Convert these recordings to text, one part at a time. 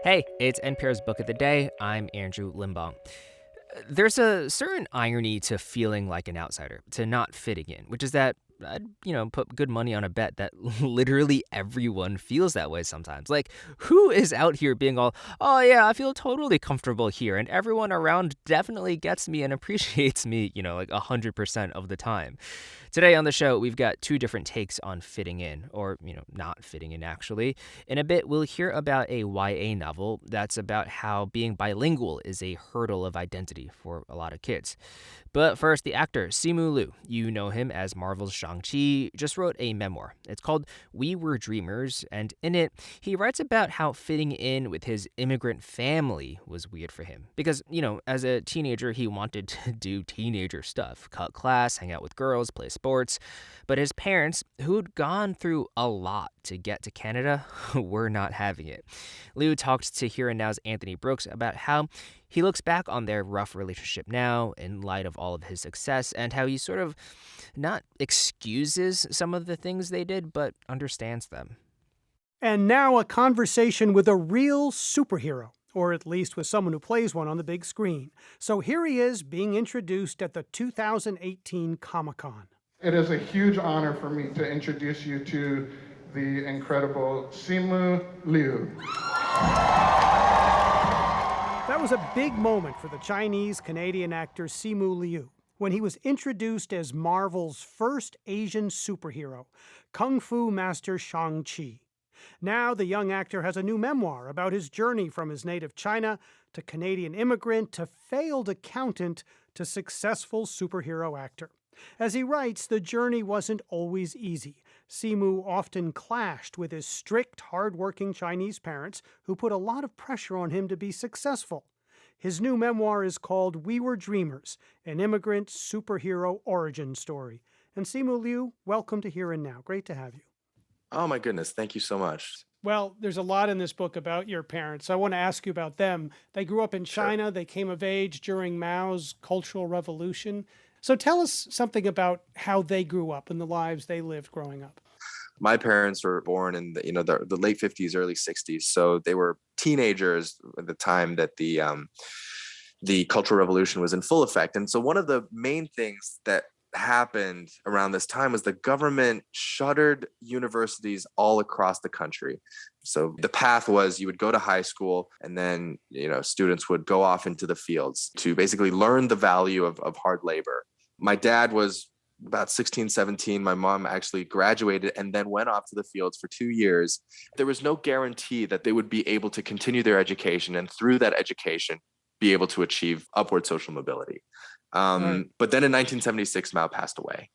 Hey, it's NPR's Book of the Day. I'm Andrew Limbaugh. There's a certain irony to feeling like an outsider, to not fitting in, which is that I'd put good money on a bet that literally everyone feels that way sometimes. Like, who is out here being all, oh yeah, I feel totally comfortable here, and everyone around definitely gets me and appreciates me, like 100% of the time. Today on the show, we've got two different takes on fitting in, or, not fitting in actually. In a bit, we'll hear about a YA novel that's about how being bilingual is a hurdle of identity for a lot of kids. But first, the actor Simu Liu, you know him as Marvel's Shang-Chi, just wrote a memoir. It's called We Were Dreamers, and in it, he writes about how fitting in with his immigrant family was weird for him. Because, as a teenager, he wanted to do teenager stuff, cut class, hang out with girls, play sports. But his parents, who'd gone through a lot to get to Canada, were not having it. Liu talked to Here and Now's Anthony Brooks about how he looks back on their rough relationship now in light of all of his success and how he sort of not excuses some of the things they did, but understands them. And now a conversation with a real superhero, or at least with someone who plays one on the big screen. So here he is being introduced at the 2018 Comic-Con. It is a huge honor for me to introduce you to the incredible Simu Liu. That was a big moment for the Chinese-Canadian actor Simu Liu when he was introduced as Marvel's first Asian superhero, Kung Fu Master Shang-Chi. Now the young actor has a new memoir about his journey from his native China to Canadian immigrant to failed accountant to successful superhero actor. As he writes, the journey wasn't always easy. Simu often clashed with his strict, hard-working Chinese parents who put a lot of pressure on him to be successful. His new memoir is called We Were Dreamers, an immigrant superhero origin story. And Simu Liu, welcome to Here and Now. Great to have you. Oh my goodness, thank you so much. Well, there's a lot in this book about your parents. So I want to ask you about them. They grew up in Sure. China. They came of age during Mao's Cultural Revolution. So tell us something about how they grew up and the lives they lived growing up. My parents were born in the late 50s, early 60s, so they were teenagers at the time that the Cultural Revolution was in full effect. And so one of the main things that happened around this time was the government shuttered universities all across the country. So the path was you would go to high school and then, students would go off into the fields to basically learn the value of hard labor. My dad was about 16, 17. My mom actually graduated and then went off to the fields for 2 years. There was no guarantee that they would be able to continue their education and through that education be able to achieve upward social mobility. Right. But then in 1976, Mao passed away.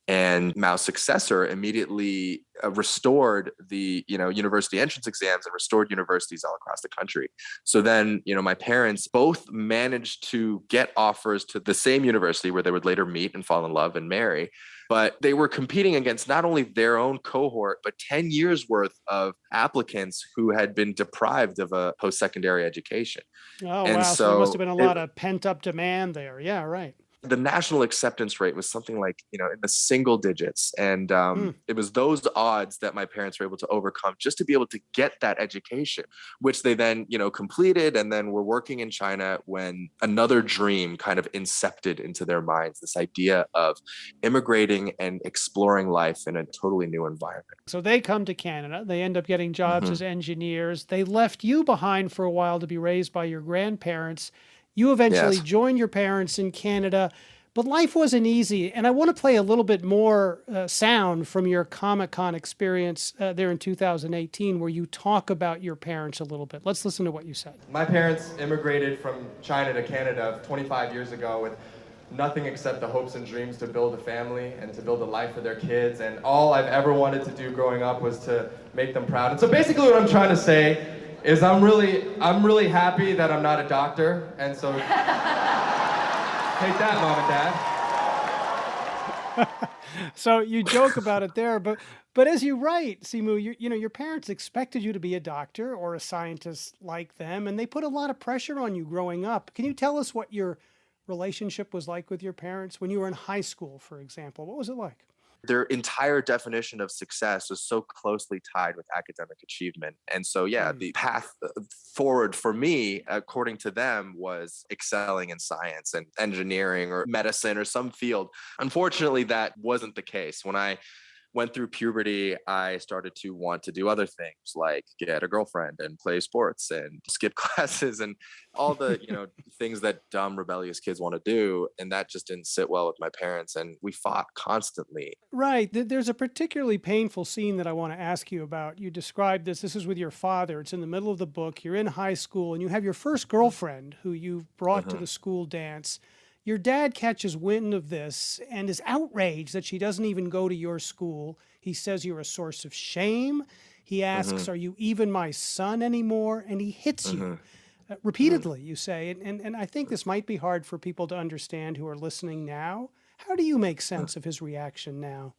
And Mao's successor immediately restored the university entrance exams and restored universities all across the country. So then my parents both managed to get offers to the same university where they would later meet and fall in love and marry. But they were competing against not only their own cohort, but 10 years worth of applicants who had been deprived of a post-secondary education. Oh, And wow. So there must have so been a lot of pent-up demand there. Yeah, right. the national acceptance rate was something like, in the single digits. And Hmm. it was those odds that my parents were able to overcome just to be able to get that education, which they then, completed and then were working in China when another dream kind of incepted into their minds, this idea of immigrating and exploring life in a totally new environment. So they come to Canada. They end up getting jobs Mhm. as engineers. They left you behind for a while to be raised by your grandparents. You eventually Yes. joined your parents in Canada, but life wasn't easy. And I want to play a little bit more sound from your Comic-Con experience there in 2018, where you talk about your parents a little bit. Let's listen to what you said. My parents immigrated from China to Canada 25 years ago with nothing except the hopes and dreams to build a family and to build a life for their kids. And all I've ever wanted to do growing up was to make them proud. And so basically what I'm trying to say is I'm really happy that I'm not a doctor. And so take that, Mom and Dad. So you joke about it there, but as you write, Simu, your parents expected you to be a doctor or a scientist like them, and they put a lot of pressure on you growing up. Can you tell us what your relationship was like with your parents when you were in high school, for example? What was it like? their entire definition of success is so closely tied with academic achievement. And so, yeah, the path forward for me, according to them, was excelling in science and engineering or medicine or some field. Unfortunately, that wasn't the case. When I went through puberty, I started to want to do other things like get a girlfriend and play sports and skip classes and all the, things that dumb, rebellious kids want to do. And that just didn't sit well with my parents. And we fought constantly. Right. There's a particularly painful scene that I want to ask you about. You described this. This is with your father. It's in the middle of the book. You're in high school and you have your first girlfriend who you've brought to the school dance. Your dad catches wind of this and is outraged that she doesn't even go to your school. He says you're a source of shame. He asks, are you even my son anymore? And he hits you repeatedly, you say. And I think this might be hard for people to understand who are listening now. How do you make sense of his reaction now?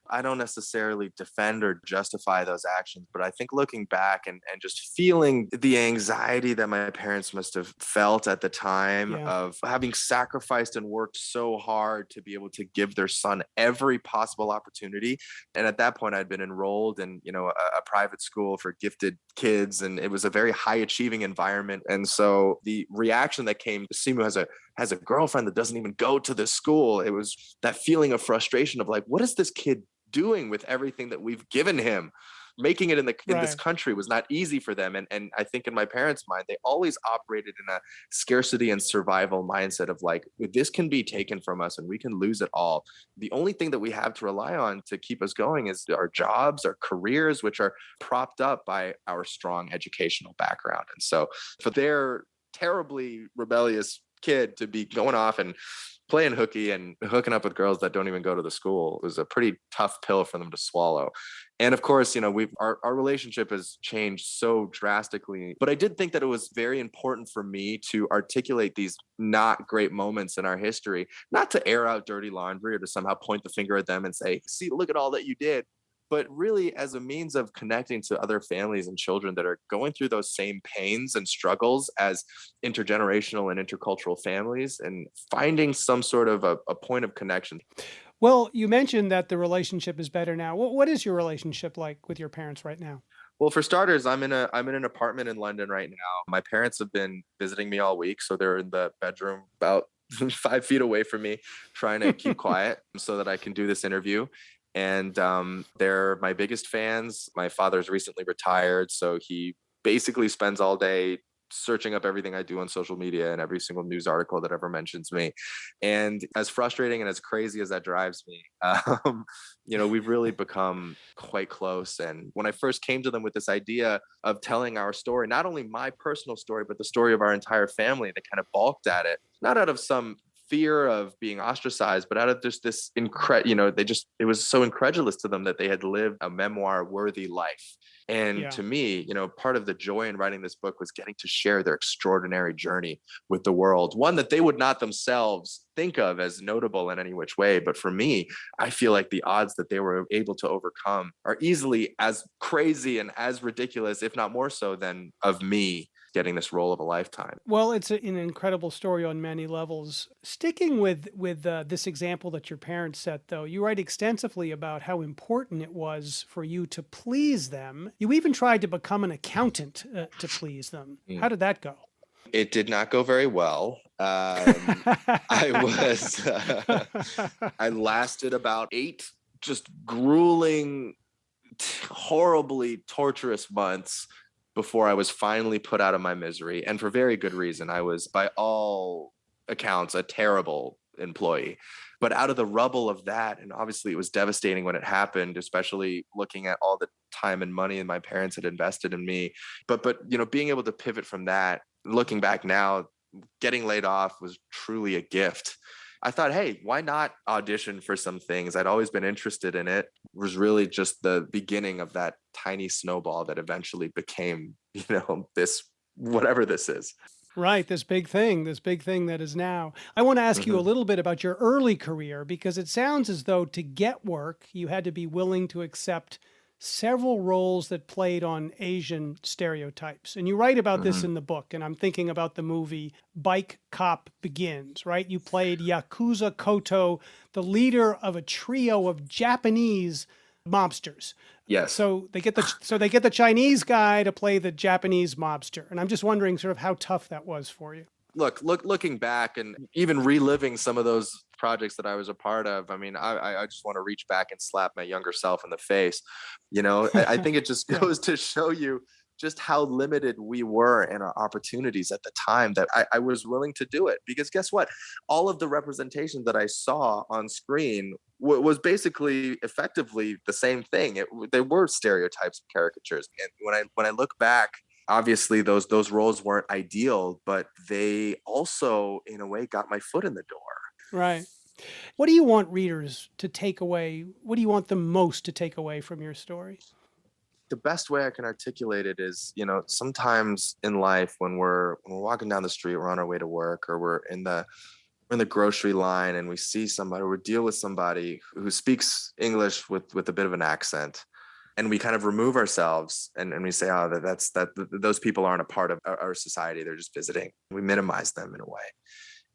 I don't necessarily defend or justify those actions, but I think looking back and just feeling the anxiety that my parents must have felt at the time of having sacrificed and worked so hard to be able to give their son every possible opportunity. And at that point, I'd been enrolled in, a private school for gifted kids, and it was a very high achieving environment. And so the reaction that came, Simu has a girlfriend that doesn't even go to this school. It was that feeling of frustration of like, what is this kid doing with everything that we've given him? Making it in this country was not easy for them. And I think in my parents' mind, they always operated in a scarcity and survival mindset of like, this can be taken from us and we can lose it all. The only thing that we have to rely on to keep us going is our jobs, our careers, which are propped up by our strong educational background. And so for their terribly rebellious kid to be going off and playing hooky and hooking up with girls that don't even go to the school was a pretty tough pill for them to swallow. And of course, our relationship has changed so drastically, but I did think that it was very important for me to articulate these not great moments in our history, not to air out dirty laundry or to somehow point the finger at them and say, see, look at all that you did, but really as a means of connecting to other families and children that are going through those same pains and struggles as intergenerational and intercultural families, and finding some sort of a point of connection. Well, you mentioned that the relationship is better now. What is your relationship like with your parents right now? Well, for starters, I'm in an apartment in London right now. My parents have been visiting me all week, so they're in the bedroom about 5 feet away from me, trying to keep quiet so that I can do this interview. And they're my biggest fans. My father's recently retired, so he basically spends all day searching up everything I do on social media and every single news article that ever mentions me. And as frustrating and as crazy as that drives me, we've really become quite close. And when I first came to them with this idea of telling our story, not only my personal story, but the story of our entire family, they kind of balked at it, not out of some fear of being ostracized, but out of just this it was so incredulous to them that they had lived a memoir worthy life. And to me, part of the joy in writing this book was getting to share their extraordinary journey with the world, one that they would not themselves think of as notable in any which way. But for me, I feel like the odds that they were able to overcome are easily as crazy and as ridiculous, if not more so, than of me getting this role of a lifetime. Well, it's an incredible story on many levels. Sticking with this example that your parents set, though, you write extensively about how important it was for you to please them. You even tried to become an accountant to please them. How did that go? It did not go very well. I lasted about 8 just grueling, horribly torturous months before I was finally put out of my misery. And for very good reason. I was, by all accounts, a terrible employee. But out of the rubble of that, and obviously it was devastating when it happened, especially looking at all the time and money that my parents had invested in me. But being able to pivot from that, looking back now, getting laid off was truly a gift. I thought, hey, why not audition for some things? I'd always been interested in it. It was really just the beginning of that tiny snowball that eventually became, this, whatever this is. Right, this big thing that is now. I want to ask you a little bit about your early career, because it sounds as though to get work, you had to be willing to accept several roles that played on Asian stereotypes. And you write about this Mhm. in the book, and I'm thinking about the movie Bike Cop Begins, right? You played Yakuza Koto, the leader of a trio of Japanese mobsters. Yes. So they get the Chinese guy to play the Japanese mobster. And I'm just wondering sort of how tough that was for you. Looking back and even reliving some of those projects that I was a part of, I mean, I just want to reach back and slap my younger self in the face. I think it just Yeah. goes to show you just how limited we were in our opportunities at the time that I was willing to do it. Because guess what? All of the representation that I saw on screen was basically effectively the same thing. They were stereotypes and caricatures. And when I look back, obviously those roles weren't ideal, but they also in a way got my foot in the door. Right. What do you want readers to take away? What do you want them most to take away from your story? The best way I can articulate it is, sometimes in life when we're walking down the street, we're on our way to work, or we're in the grocery line and we see somebody, or we deal with somebody who speaks English with a bit of an accent, and we kind of remove ourselves and we say, oh, those people aren't a part of our society, they're just visiting. We minimize them in a way.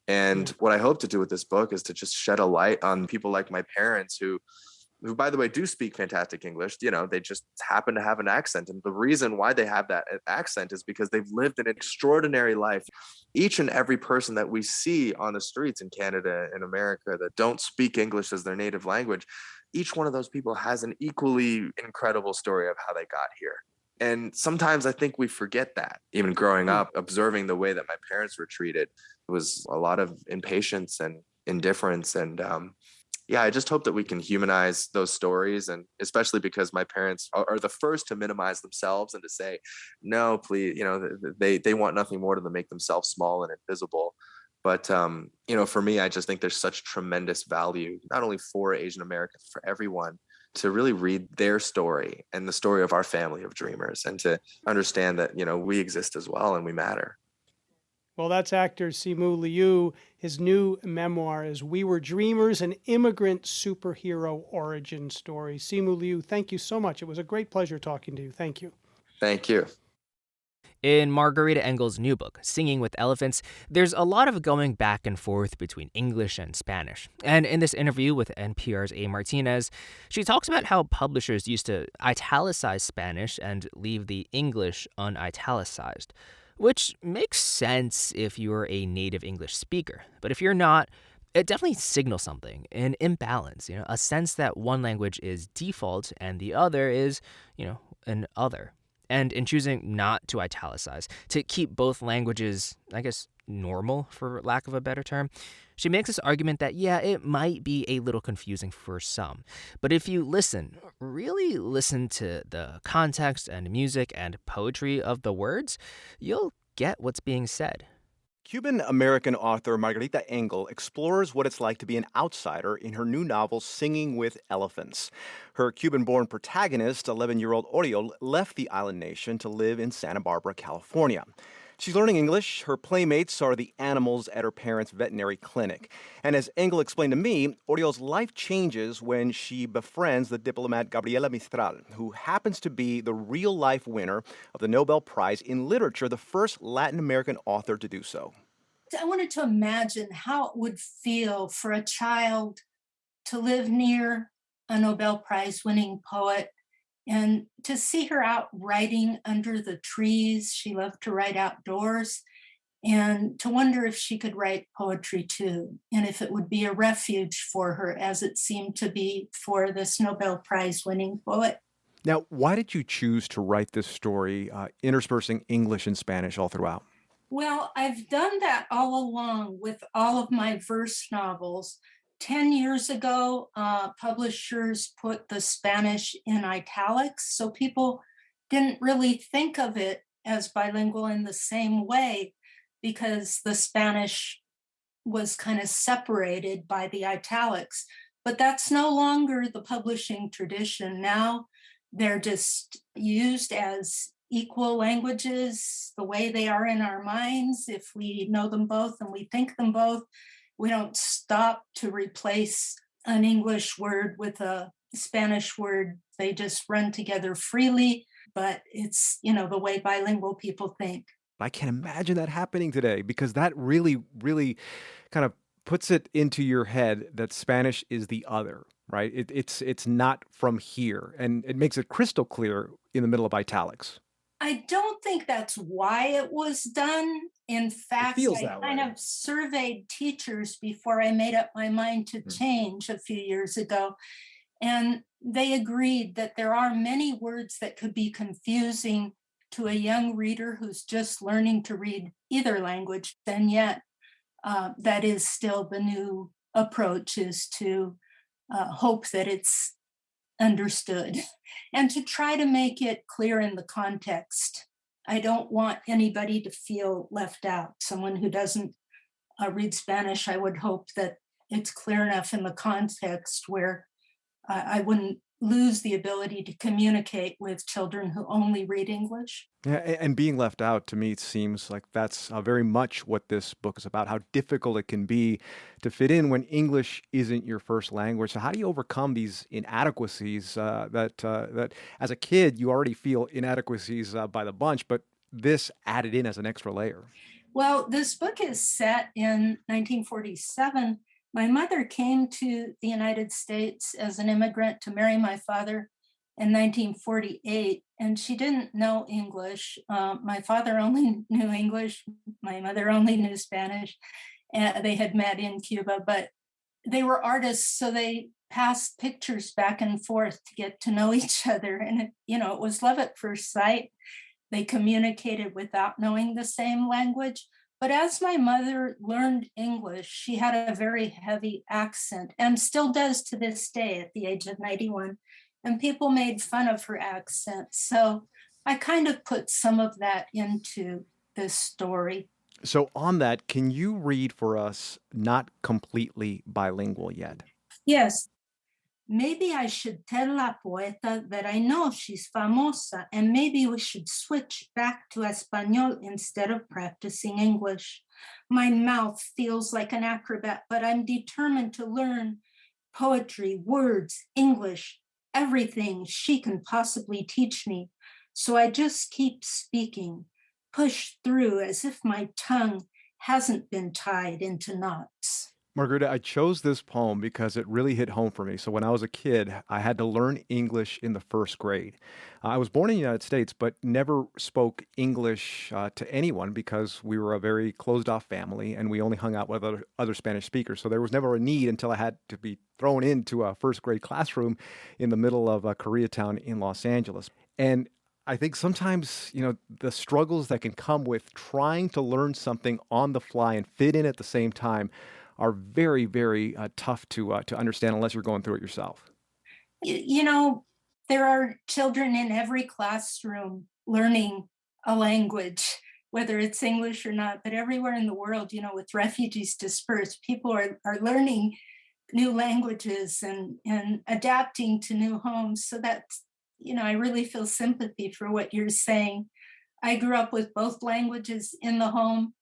And Yeah. what I hope to do with this book is to just shed a light on people like my parents who, by the way, do speak fantastic English. They just happen to have an accent. And the reason why they have that accent is because they've lived an extraordinary life. Each and every person that we see on the streets in Canada and America that don't speak English as their native language, each one of those people has an equally incredible story of how they got here. And sometimes I think we forget that, even growing Hmm. up, observing the way that my parents were treated. It was a lot of impatience and indifference. And yeah, I just hope that we can humanize those stories. And especially because my parents are the first to minimize themselves and to say, no, please, they want nothing more than to make themselves small and invisible. But, for me, I just think there's such tremendous value, not only for Asian Americans, for everyone, to really read their story and the story of our family of dreamers, and to understand that, we exist as well and we matter. Well, that's actor Simu Liu. His new memoir is We Were Dreamers, an immigrant superhero origin story. Simu Liu, thank you so much. It was a great pleasure talking to you. Thank you. Thank you. In Margarita Engle's new book, Singing with Elephants, there's a lot of going back and forth between English and Spanish. And in this interview with NPR's A. Martinez, she talks about how publishers used to italicize Spanish and leave the English unitalicized, which makes sense if you're a native English speaker. But if you're not, it definitely signals something, an imbalance, a sense that one language is default and the other is, an other. And in choosing not to italicize, to keep both languages, I guess, normal, for lack of a better term, she makes this argument that, yeah, it might be a little confusing for some. But if you really listen to the context and music and poetry of the words, you'll get what's being said. Cuban-American author Margarita Engle explores what it's like to be an outsider in her new novel, Singing with Elephants. Her Cuban-born protagonist, 11-year-old Oriol, left the island nation to live in Santa Barbara, California. She's learning English. Her playmates are the animals at her parents' veterinary clinic. And as Engle explained to me, Oriol's life changes when she befriends the diplomat Gabriela Mistral, who happens to be the real-life winner of the Nobel Prize in Literature, the first Latin American author to do so. I wanted to imagine how it would feel for a child to live near a Nobel Prize winning poet and to see her out writing under the trees. She loved to write outdoors, and to wonder if she could write poetry too, and if it would be a refuge for her, as it seemed to be for this Nobel Prize winning poet. Now, why did you choose to write this story, interspersing English and Spanish all throughout? Well, I've done that all along with all of my verse novels. 10 years ago, publishers put the Spanish in italics, so people didn't really think of it as bilingual in the same way because the Spanish was kind of separated by the italics. But that's no longer the publishing tradition. Now they're just used as equal languages, the way they are in our minds. If we know them both and we think them both, we don't stop to replace an English word with a Spanish word They just run together freely, but it's, the way bilingual people think. I can't imagine that happening today because that really, really kind of puts it into your head that Spanish is the other, right? It's not from here, and it makes it crystal clear in the middle of italics. I don't think that's why it was done. In fact, I kind of surveyed teachers before I made up my mind to change a few years ago. And they agreed that there are many words that could be confusing to a young reader who's just learning to read either language. And yet, that is still the new approach, is to hope that it's understood and to try to make it clear in the context. I don't want anybody to feel left out. Someone who doesn't read Spanish, I would hope that it's clear enough in the context where I wouldn't lose the ability to communicate with children who only read English. Yeah, and being left out to me seems like that's very much what this book is about, how difficult it can be to fit in when English isn't your first language. So how do you overcome these inadequacies that as a kid you already feel inadequacies by the bunch, but this added in as an extra layer? Well, this book is set in 1947. My mother came to the United States as an immigrant to marry my father in 1948, and she didn't know English. My father only knew English. My mother only knew Spanish. And they had met in Cuba, but they were artists, so they passed pictures back and forth to get to know each other. And it was love at first sight. They communicated without knowing the same language. But as my mother learned English, she had a very heavy accent and still does to this day at the age of 91. And people made fun of her accent. So I kind of put some of that into this story. So on that, can you read for us Not Completely Bilingual Yet? Yes. Maybe I should tell La Poeta that I know she's famosa, and maybe we should switch back to Espanol instead of practicing English. My mouth feels like an acrobat, but I'm determined to learn poetry, words, English, everything she can possibly teach me. So I just keep speaking, push through as if my tongue hasn't been tied into knots. Margarita, I chose this poem because it really hit home for me. So when I was a kid, I had to learn English in the first grade. I was born in the United States, but never spoke English to anyone because we were a very closed-off family and we only hung out with other Spanish speakers. So there was never a need until I had to be thrown into a first grade classroom in the middle of Koreatown in Los Angeles. And I think sometimes, the struggles that can come with trying to learn something on the fly and fit in at the same time are very, very tough to understand unless you're going through it yourself. There are children in every classroom learning a language, whether it's English or not, but everywhere in the world, with refugees dispersed, people are learning new languages and adapting to new homes. So that's, I really feel sympathy for what you're saying. I grew up with both languages in the home,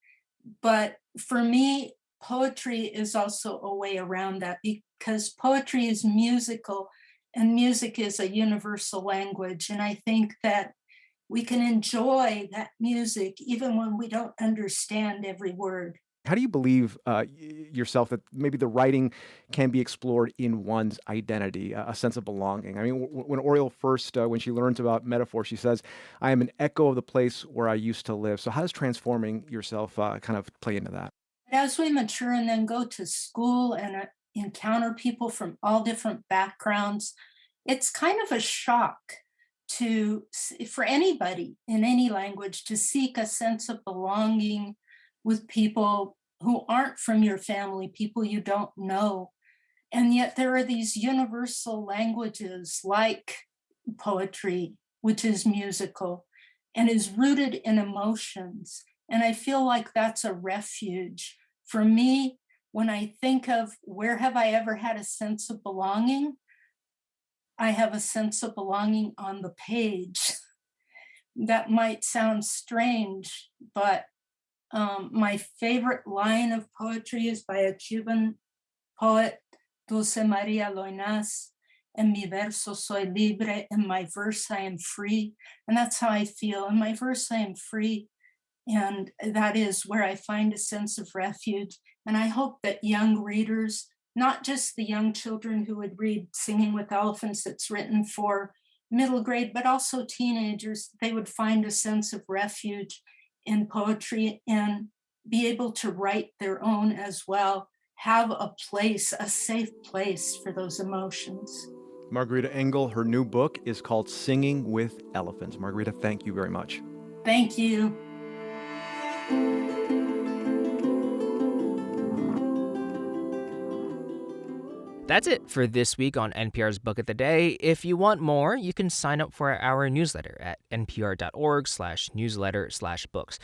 but for me, poetry is also a way around that because poetry is musical and music is a universal language. And I think that we can enjoy that music even when we don't understand every word. How do you believe yourself that maybe the writing can be explored in one's identity, a sense of belonging? I mean, when Oriole first, when she learns about metaphor, she says, I am an echo of the place where I used to live. So how does transforming yourself kind of play into that? As we mature and then go to school and encounter people from all different backgrounds, it's kind of a shock for anybody in any language to seek a sense of belonging with people who aren't from your family, people you don't know. And yet there are these universal languages like poetry, which is musical and is rooted in emotions. And I feel like that's a refuge. For me, when I think of where have I ever had a sense of belonging, I have a sense of belonging on the page. That might sound strange, but my favorite line of poetry is by a Cuban poet, Dulce Maria Loinas, En mi verso soy libre. In my verse, I am free. And that's how I feel. In my verse, I am free. And that is where I find a sense of refuge. And I hope that young readers, not just the young children who would read Singing with Elephants that's written for middle grade, but also teenagers, they would find a sense of refuge in poetry and be able to write their own as well, have a place, a safe place for those emotions. Margarita Engle, her new book is called Singing with Elephants. Margarita, thank you very much. Thank you. That's it for this week on NPR's Book of the Day. If you want more, you can sign up for our newsletter at npr.org/newsletter/books.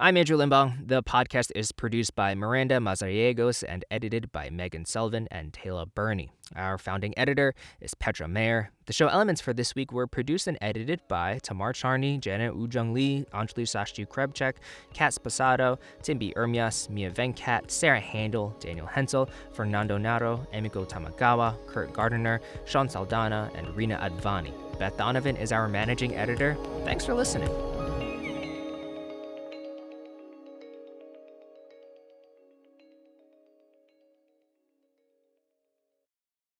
I'm Andrew Limbong. The podcast is produced by Miranda Mazariegos and edited by Megan Selvin and Taylor Burney. Our founding editor is Petra Mayer. The show elements for this week were produced and edited by Tamar Charney, Janet Ujung Lee, Anjali Sashtu-Krebchek, Kat Spasado, Timbi Ermias, Mia Venkat, Sarah Handel, Daniel Hensel, Fernando Naro, Emiko Tamagawa, Kurt Gardner, Sean Saldana, and Rina Advani. Beth Donovan is our managing editor. Thanks for listening.